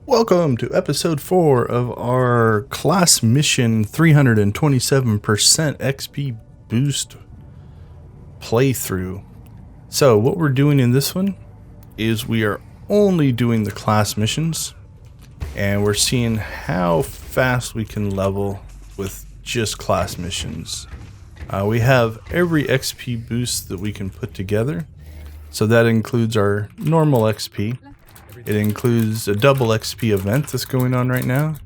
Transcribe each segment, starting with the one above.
Welcome to episode 4 of our class mission 327% XP boost playthrough. So what we're doing in this one is we are only doing the class missions, and we're seeing how fast we can level with just class missions. We have every XP boost that we can put together, so that includes our normal XP. It includes a double XP event that's going on right now.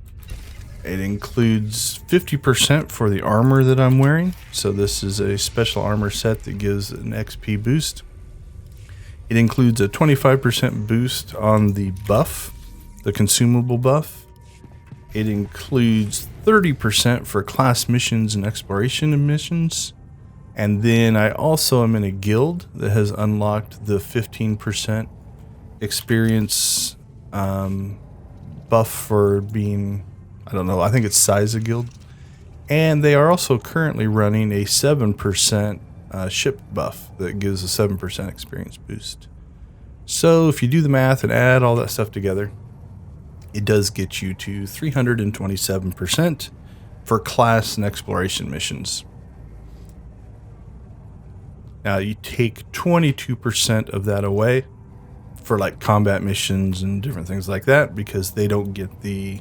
It includes 50% for the armor that I'm wearing. So this is a special armor set that gives an XP boost. It includes a 25% boost on the buff, the consumable buff. It includes 30% for class missions and exploration missions. And then I also am in a guild that has unlocked the 15% experience buff for being, I don't know, I think it's size of guild. And they are also currently running a 7% ship buff that gives a 7% experience boost. So if you do the math and add all that stuff together, it does get you to 327% for class and exploration missions. Now you take 22% of that away for like combat missions and different things like that, because they don't get the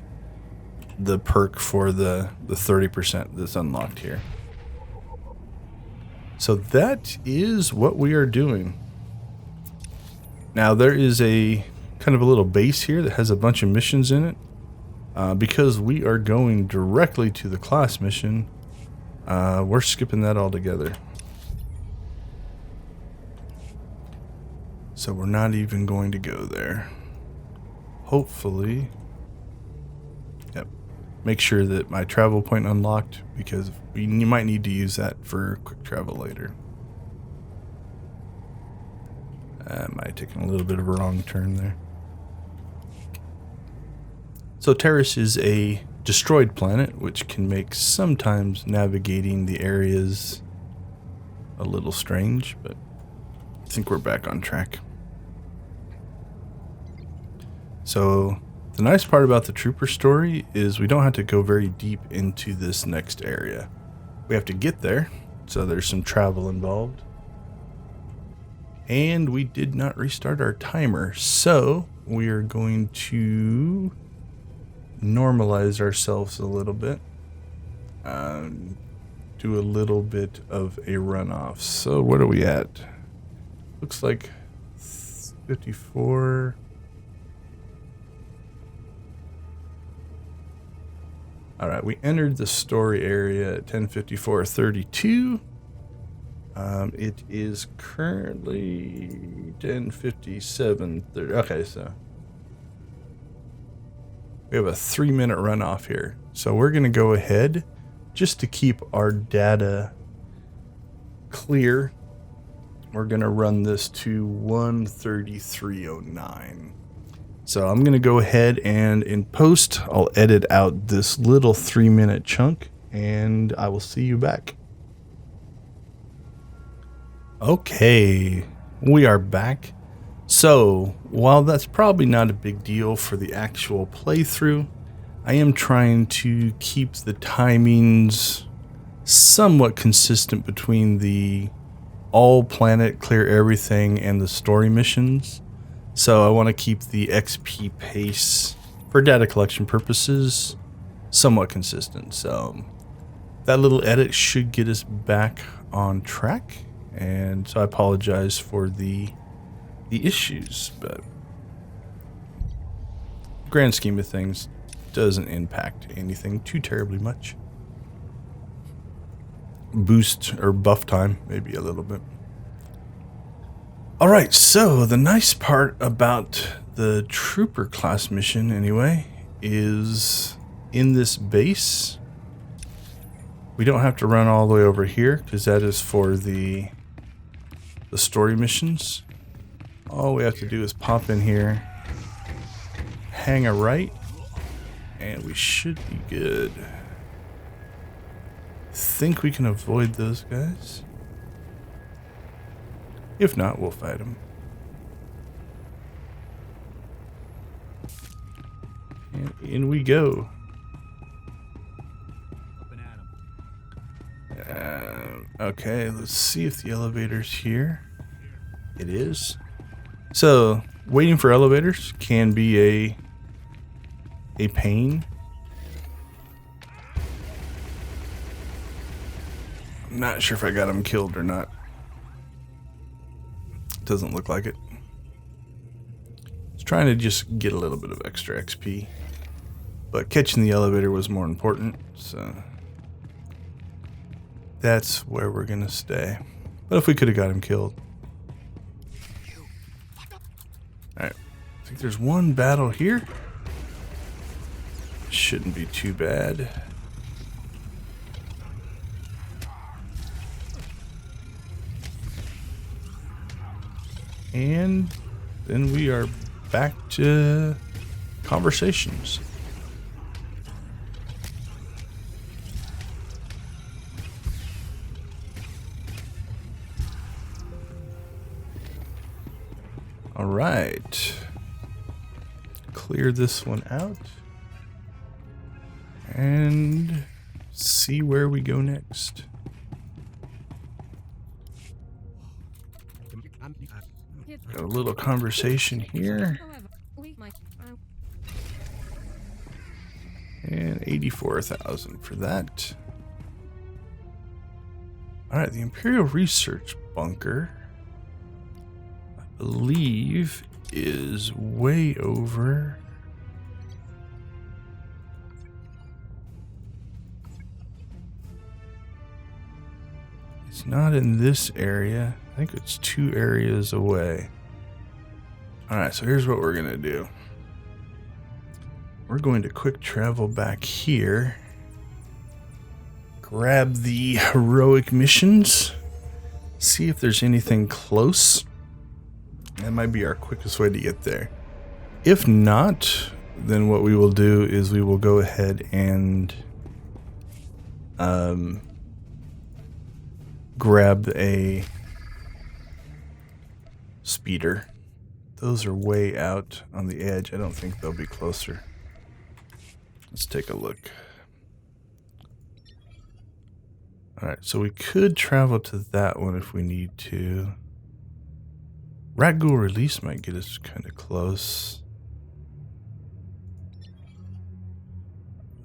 perk for the 30% that's unlocked here. So that is what we are doing. Now there is a kind of a little base here that has a bunch of missions in it. Because we are going directly to the class mission, we're skipping that altogether. So we're not even going to go there. Hopefully. Yep. Make sure that my travel point unlocked, because you might need to use that for quick travel later. I might have taken a little bit of a wrong turn there. So Terrace is a destroyed planet, which can make sometimes navigating the areas a little strange, but I think we're back on track. So the nice part about the trooper story is we don't have to go very deep into this next area. We have to get there, so there's some travel involved. And we did not restart our timer, so we are going to normalize ourselves a little bit. Do a little bit of a runoff. So what are we at? Looks like 54. All right, we entered the story area at 10:54:32. It is currently 10:57:30. Okay, so we have a 3-minute runoff here. So we're going to go ahead, just to keep our data clear. We're going to run this to 1:33:09. So I'm going to go ahead and in post, I'll edit out this little 3-minute chunk, and I will see you back. Okay, we are back. So while that's probably not a big deal for the actual playthrough, I am trying to keep the timings somewhat consistent between the all planet clear everything and the story missions. So I want to keep the XP pace for data collection purposes somewhat consistent. So that little edit should get us back on track. And so I apologize for the issues, but grand scheme of things doesn't impact anything too terribly much. Boost or buff time, maybe a little bit. All right, so the nice part about the trooper class mission anyway is in this base, we don't have to run all the way over here, because that is for the story missions. All we have to do is pop in here, hang a right, and we should be good. Think we can avoid those guys? If not, we'll fight them. And in we go. Okay, let's see if the elevator's here. It is. So, waiting for elevators can be a pain. I'm not sure if I got him killed or not. Doesn't look like it. I was trying to just get a little bit of extra XP, but catching the elevator was more important, so that's where we're gonna stay. But if we could have got him killed. Alright, I think there's one battle here. Shouldn't be too bad. And then we are back to conversations. All right. Clear this one out. And see where we go next. Got a little conversation here. And 84,000 for that. Alright, the Imperial Research Bunker, I believe, is way over. It's not in this area. I think it's 2 areas away. Alright, so here's what we're going to do. We're going to quick travel back here. Grab the heroic missions. See if there's anything close. That might be our quickest way to get there. If not, then what we will do is we will go ahead and grab a speeder. Those are way out on the edge. I don't think they'll be closer. Let's take a look. Alright, so we could travel to that one if we need to. Ragul Release might get us kind of close.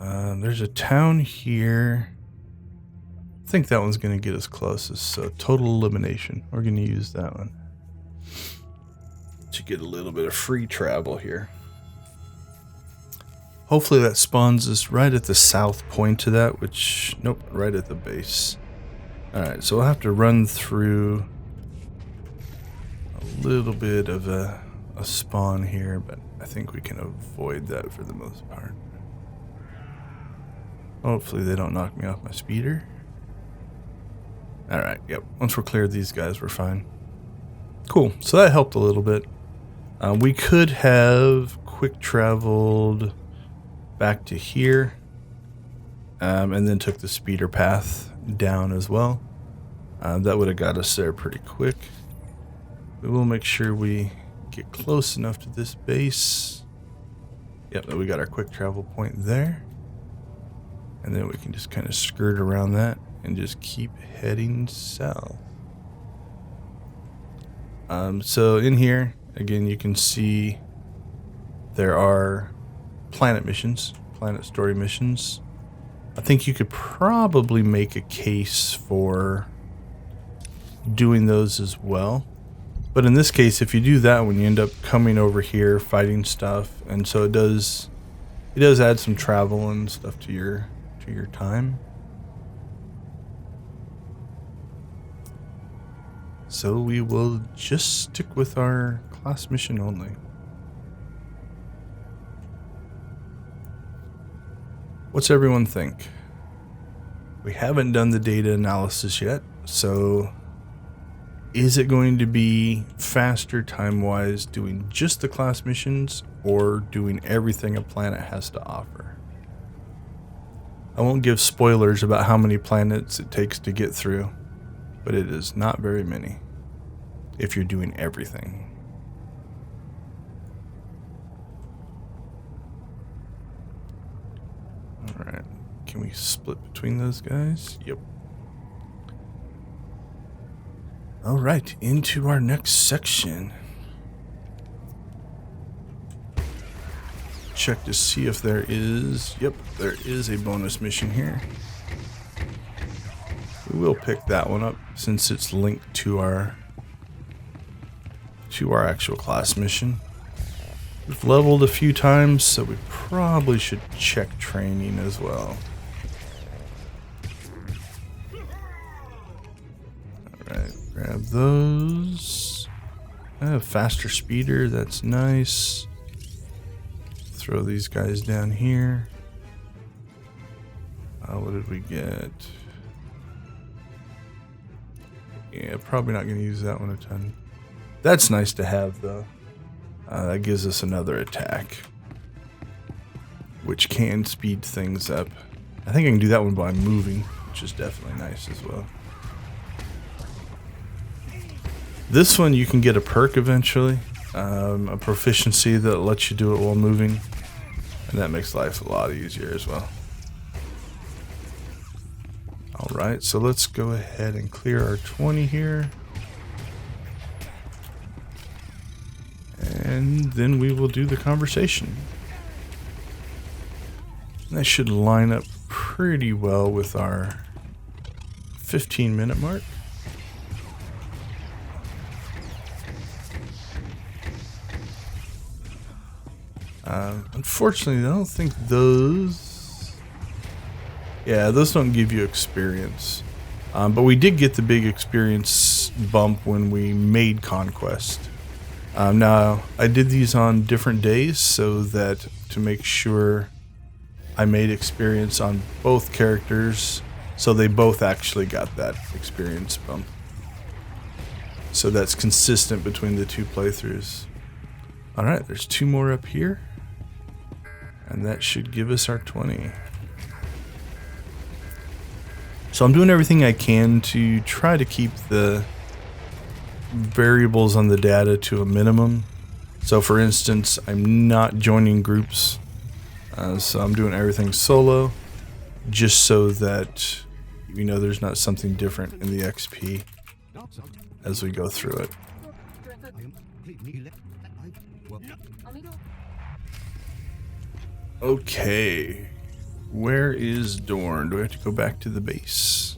There's a town here. I think that one's going to get us closest. So Total Elimination. We're going to use that one to get a little bit of free travel here. Hopefully that spawns us right at the south point to that, which, nope, right at the base. Alright, so we'll have to run through a little bit of a spawn here, but I think we can avoid that for the most part. Hopefully they don't knock me off my speeder. Alright, yep, once we're cleared these guys, we're fine. Cool, so that helped a little bit. We could have quick traveled back to here, and then took the speeder path down as well. That would have got us there pretty quick. We will make sure we get close enough to this base. Yep, we got our quick travel point there. And then we can just kind of skirt around that and just keep heading south. So in here, again, you can see there are planet missions, planet story missions. I think you could probably make a case for doing those as well. But in this case, if you do that one, you end up coming over here, fighting stuff, and so it does add some travel and stuff to your time. So we will just stick with our class mission only. What's everyone think? We haven't done the data analysis yet, so is it going to be faster time-wise doing just the class missions or doing everything a planet has to offer? I won't give spoilers about how many planets it takes to get through, but it is not very many if you're doing everything. Can we split between those guys? Yep. All right, into our next section. Check to see if there is... Yep, there is a bonus mission here. We will pick that one up since it's linked to our actual class mission. We've leveled a few times, so we probably should check training as well. Alright, grab those. I have faster speeder, that's nice. Throw these guys down here. What did we get? Yeah, probably not going to use that one a ton. That's nice to have, though. That gives us another attack, which can speed things up. I think I can do that one by moving, which is definitely nice as well. This one you can get a perk eventually, a proficiency that lets you do it while moving, and that makes life a lot easier as well. Alright, so let's go ahead and clear our 20 here. And then we will do the conversation. That should line up pretty well with our 15-minute mark. Unfortunately, I don't think those... Yeah, those don't give you experience. But we did get the big experience bump when we made Conquest. Now, I did these on different days so that to make sure I made experience on both characters, so they both actually got that experience bump. So that's consistent between the two playthroughs. Alright, there's 2 more up here. And that should give us our 20. So I'm doing everything I can to try to keep the variables on the data to a minimum. So for instance, I'm not joining groups. So I'm doing everything solo, just so that, you know, there's not something different in the XP as we go through it. Okay, where is Dorn? Do I have to go back to the base?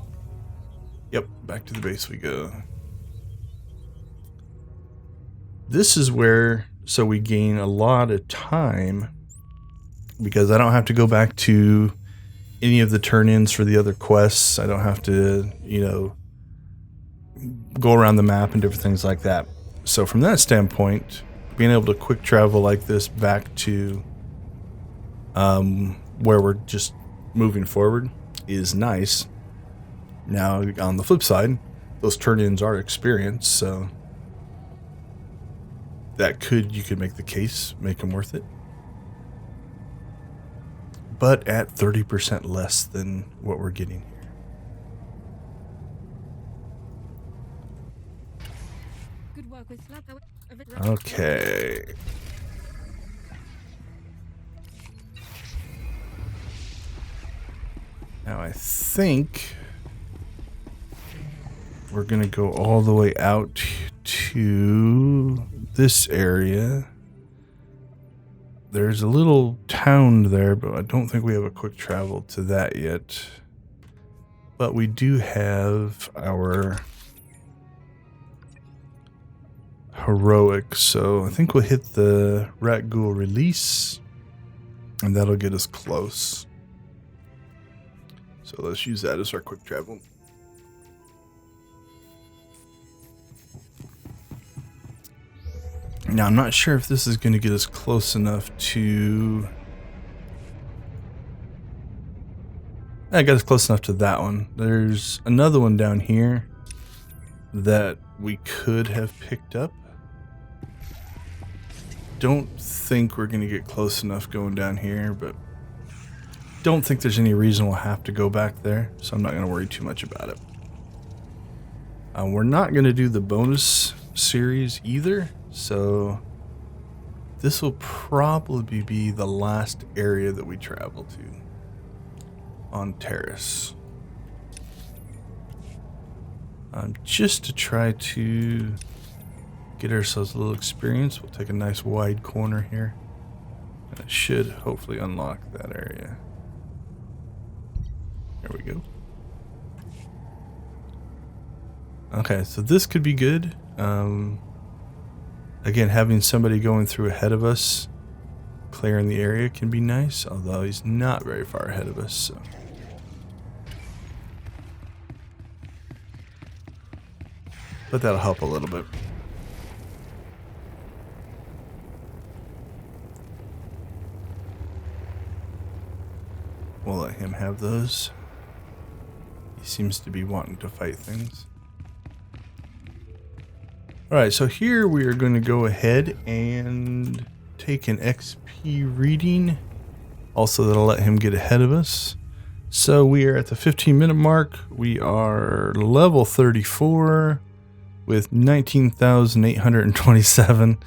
Yep, back to the base we go. This is where, so we gain a lot of time because I don't have to go back to any of the turn-ins for the other quests. I don't have to, you know, go around the map and different things like that. So from that standpoint, being able to quick travel like this back to where we're just moving forward is nice. Now, on the flip side, those turn-ins are experience, so that you could make the case, make them worth it. But at 30% less than what we're getting here. Okay. Now I think we're going to go all the way out to this area. There's a little town there, but I don't think we have a quick travel to that yet. But we do have our heroic, so I think we'll hit the Rat Ghoul release, and that'll get us close. So let's use that as our quick travel. Now, I'm not sure if this is going to get us close enough to... I got us close enough to that one. There's another one down here that we could have picked up. Don't think we're going to get close enough going down here, but don't think there's any reason we'll have to go back there, so I'm not going to worry too much about it. We're not going to do the bonus series either, so this will probably be the last area that we travel to. on terrace. Just to try to get ourselves a little experience, we'll take a nice wide corner here. And it should hopefully unlock that area. There we go. Okay, so this could be good. Again, having somebody going through ahead of us, clearing the area can be nice, although he's not very far ahead of us, so. But that'll help a little bit. We'll let him have those. He seems to be wanting to fight things. Alright, so here we are going to go ahead and take an XP reading. Also, that'll let him get ahead of us. So we are at the 15-minute mark. We are level 34 with 19,827.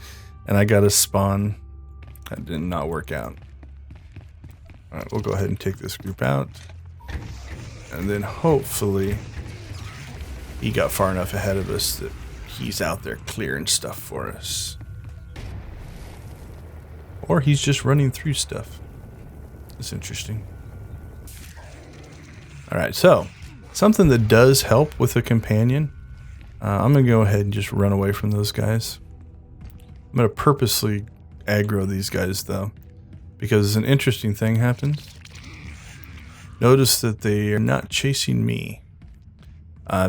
And I got a spawn. That did not work out. Alright, we'll go ahead and take this group out. And then hopefully he got far enough ahead of us that he's out there clearing stuff for us. Or he's just running through stuff. That's interesting. Alright, so something that does help with a companion. I'm going to go ahead and just run away from those guys. I'm going to purposely aggro these guys though, because an interesting thing happens. Notice that they are not chasing me.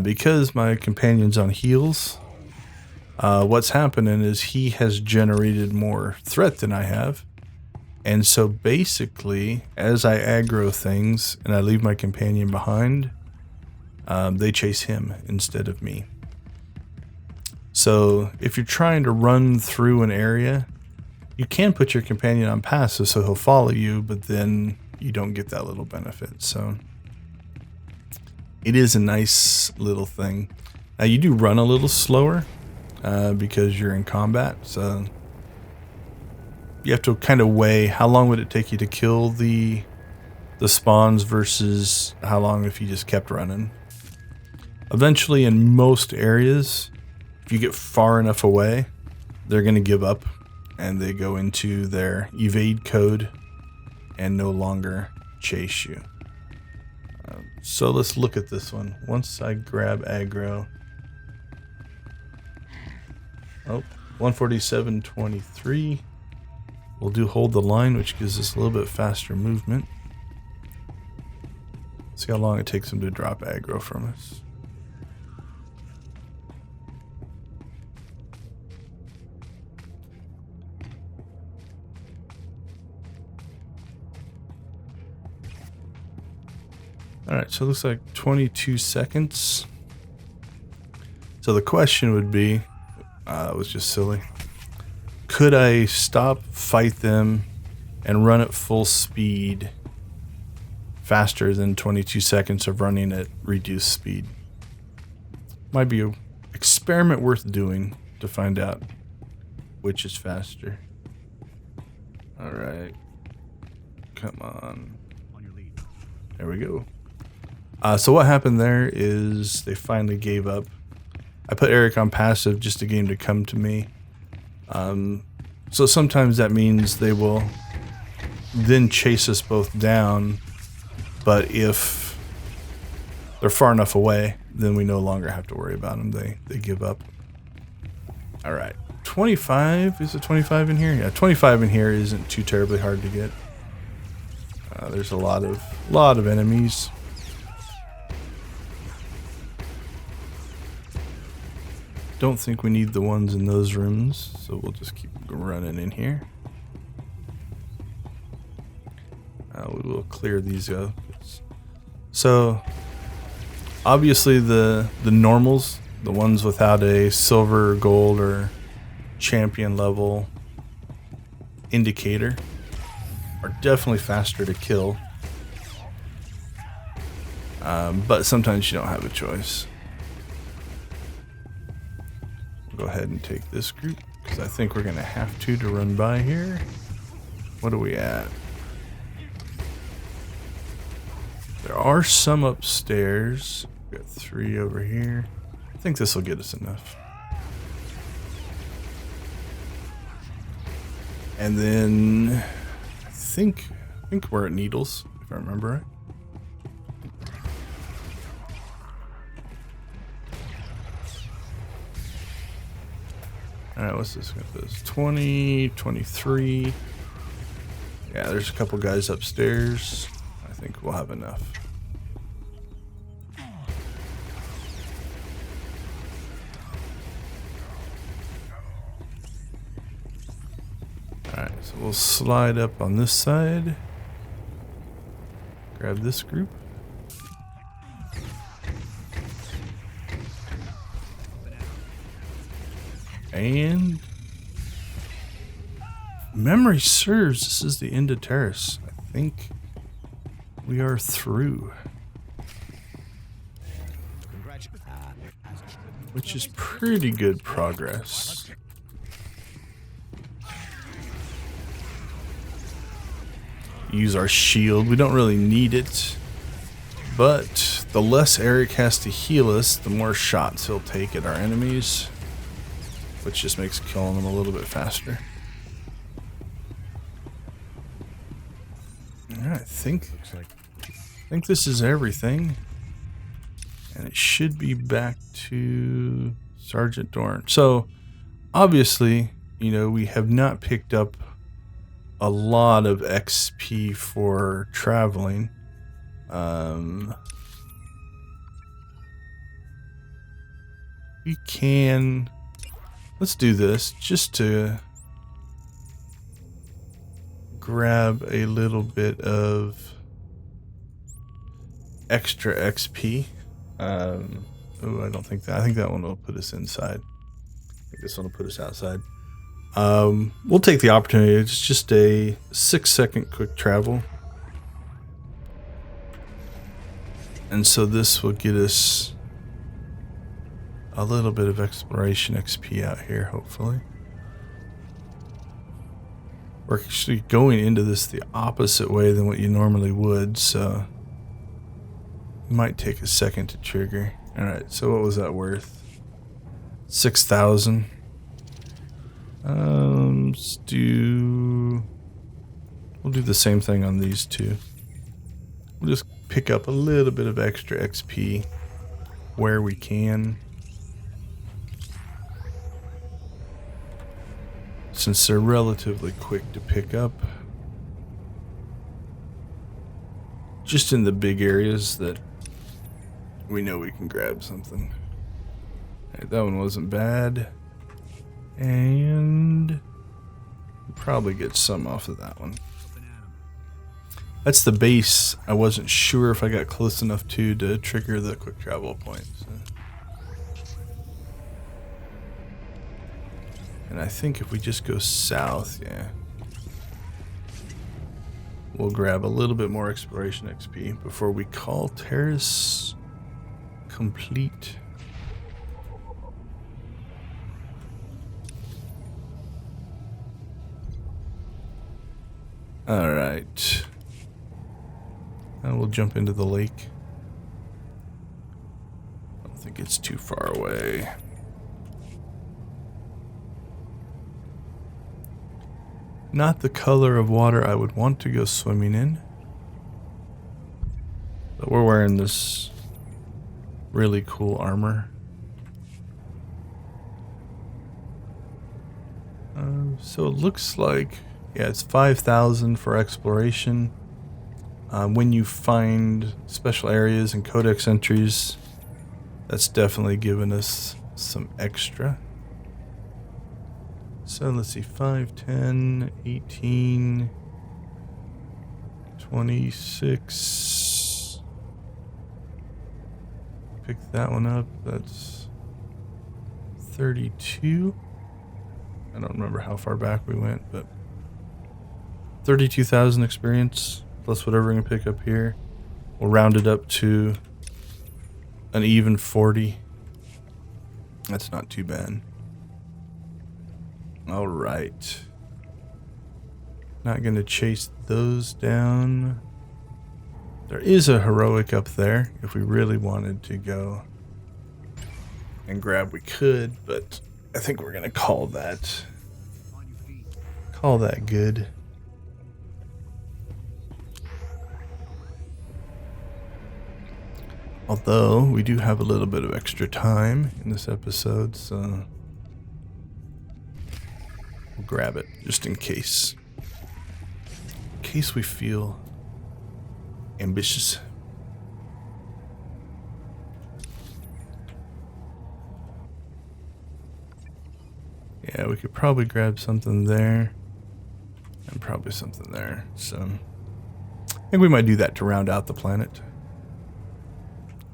Because my companion's on heals, what's happening is he has generated more threat than I have. And so basically, as I aggro things and I leave my companion behind, they chase him instead of me. So if you're trying to run through an area, you can put your companion on passive so he'll follow you, but then you don't get that little benefit. So it is a nice little thing. Now you do run a little slower because you're in combat, so you have to kind of weigh how long would it take you to kill the spawns versus how long if you just kept running. Eventually, in most areas, if you get far enough away, they're going to give up and they go into their evade code and no longer chase you. So let's look at this one. Once I grab aggro. Oh, 147.23. We'll do hold the line, which gives us a little bit faster movement. See how long it takes them to drop aggro from us. Alright, so it looks like 22 seconds. So the question would be, it was just silly. Could I stop, fight them, and run at full speed faster than 22 seconds of running at reduced speed? Might be an experiment worth doing to find out which is faster. Alright. Come on. There we go. So what happened there is they finally gave up. I put Eric on passive just to get him to come to me. So sometimes that means they will then chase us both down, but if they're far enough away, then we no longer have to worry about them. They give up. All right, 25. Is it 25 in here? Yeah, 25 in here isn't too terribly hard to get. There's a lot of enemies. Don't think we need the ones in those rooms, so we'll just keep running in here. We will clear these up. So obviously the normals, the ones without a silver, gold, or champion level indicator, are definitely faster to kill. But sometimes you don't have a choice. Go ahead and take this group because I think we're gonna have to run by here. What are we at? There are some upstairs. We got 3 over here. I think this will get us enough. And then I think we're at needles, if I remember right. Alright, what's this? Got this 20, 23. Yeah, there's a couple guys upstairs. I think we'll have enough. Alright, so we'll slide up on this side. Grab this group. And memory serves, this is the end of terrace. I think we are through. Which is pretty good progress. Use our shield. We don't really need it. But the less Eric has to heal us, the more shots he'll take at our enemies. Which just makes killing them a little bit faster. Alright, I think this is everything. And it should be back to Sergeant Dorn. So, obviously, you know, we have not picked up a lot of XP for traveling. We can... Let's do this just to grab a little bit of extra XP. Oh, I don't think that. I think that one will put us inside. I think this one will put us outside. We'll take the opportunity. It's just a 6-second quick travel. And so this will get us a little bit of exploration XP out here, hopefully. We're actually going into this the opposite way than what you normally would, so it might take a second to trigger. Alright, so what was that worth? 6,000. Let's do... We'll do the same thing on these two. We'll just pick up a little bit of extra XP where we can. Since they're relatively quick to pick up. Just in the big areas that we know we can grab something. Right, that one wasn't bad. And we'll probably get some off of that one. That's the base. I wasn't sure if I got close enough to trigger the quick travel point. So. And I think if we just go south, yeah, we'll grab a little bit more exploration XP before we call terrace complete. All right. Now we'll jump into the lake. I don't think it's too far away. Not the color of water I would want to go swimming in. But we're wearing this really cool armor. So it looks like, yeah, it's 5,000 for exploration. When you find special areas and codex entries, that's definitely given us some extra. So let's see, 5, 10, 18, 26. Pick that one up. That's 32. I don't remember how far back we went, but 32,000 experience plus whatever we're going to pick up here. We'll round it up to an even 40. That's not too bad. All right. Not going to chase those down. There is a heroic up there. If we really wanted to go and grab, we could, but I think we're gonna call that good. Although we do have a little bit of extra time in this episode, so we'll grab it just in case. In case we feel ambitious. Yeah, we could probably grab something there and probably something there. So I think we might do that to round out the planet.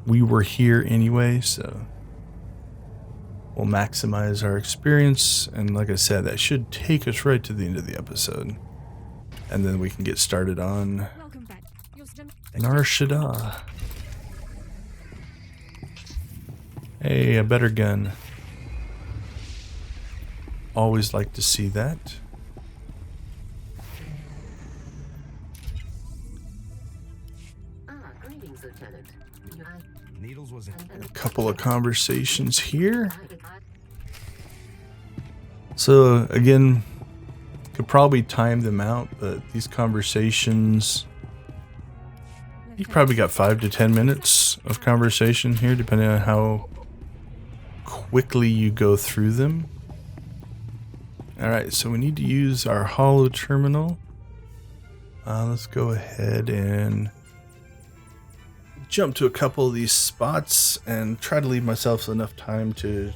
We were here anyway, so we'll maximize our experience. And like I said, that should take us right to the end of the episode. And then we can get started on Nar Shaddaa. Hey, a better gun. Always like to see that. Greetings, Lieutenant. Needles was A couple of conversations here. So again, could probably time them out, but these conversations, you've probably got 5 to 10 minutes of conversation here, depending on how quickly you go through them. Alright, so we need to use our holo terminal. Let's go ahead and jump to a couple of these spots and try to leave myself enough time to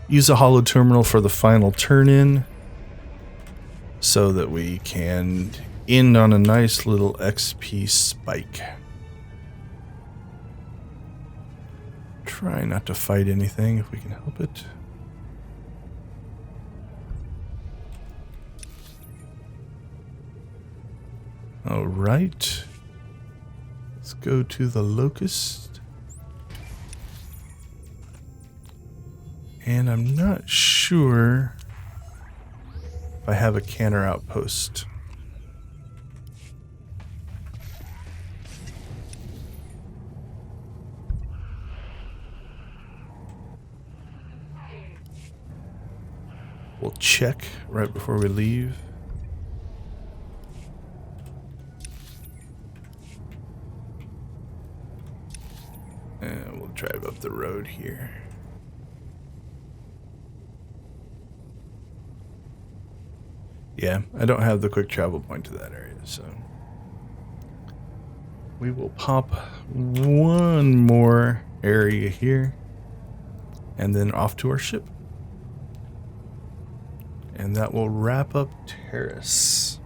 use a holo terminal for the final turn-in so that we can end on a nice little XP spike. Try not to fight anything if we can help it. All right, let's go to the locust. And I'm not sure if I have a canner outpost. We'll check right before we leave. And we'll drive up the road here. Yeah, I don't have the quick travel point to that area, so we will pop one more area here and then off to our ship. And that will wrap up Terrace.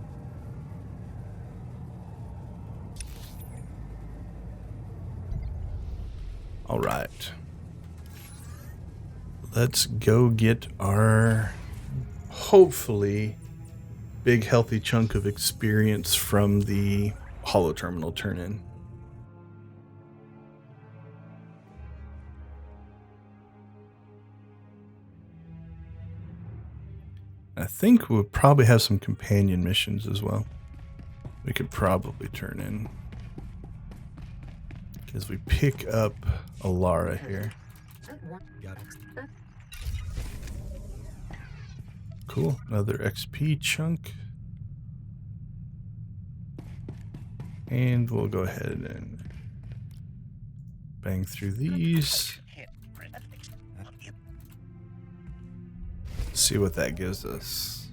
All right. Let's go get our, hopefully, big healthy chunk of experience from the holo terminal turn-in. I think we'll probably have some companion missions as well. We could probably turn in. Because we pick up Alara here. Cool, another XP chunk. And we'll go ahead and bang through these. See what that gives us.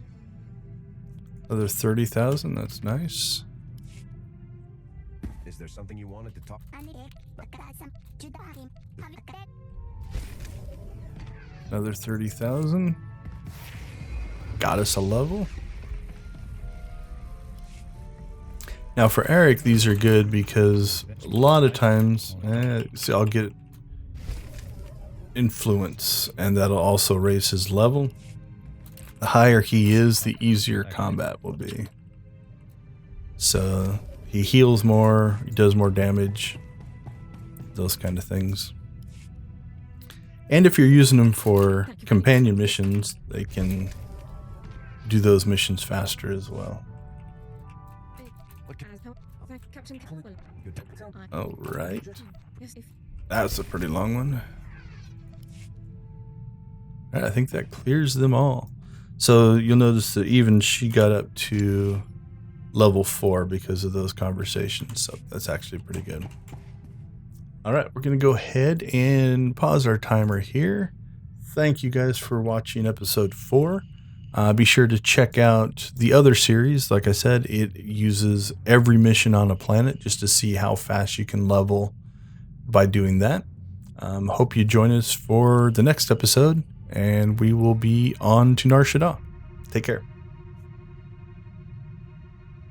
Another 30,000, that's nice. Is there something you wanted to talk? Another 30,000. Got us a level. Now for Eric, these are good because a lot of times, see, I'll get influence, and that'll also raise his level. The higher he is, the easier combat will be. So he heals more, he does more damage, those kind of things. And if you're using them for companion missions, they can do those missions faster as well. All right. That's a pretty long one. All right, I think that clears them all. So you'll notice that even she got up to level 4 because of those conversations. So that's actually pretty good. All right, we're going to go ahead and pause our timer here. Thank you guys for watching episode 4. Be sure to check out the other series. Like I said, it uses every mission on a planet just to see how fast you can level by doing that. Hope you join us for the next episode, and we will be on to SWTOR. Take care.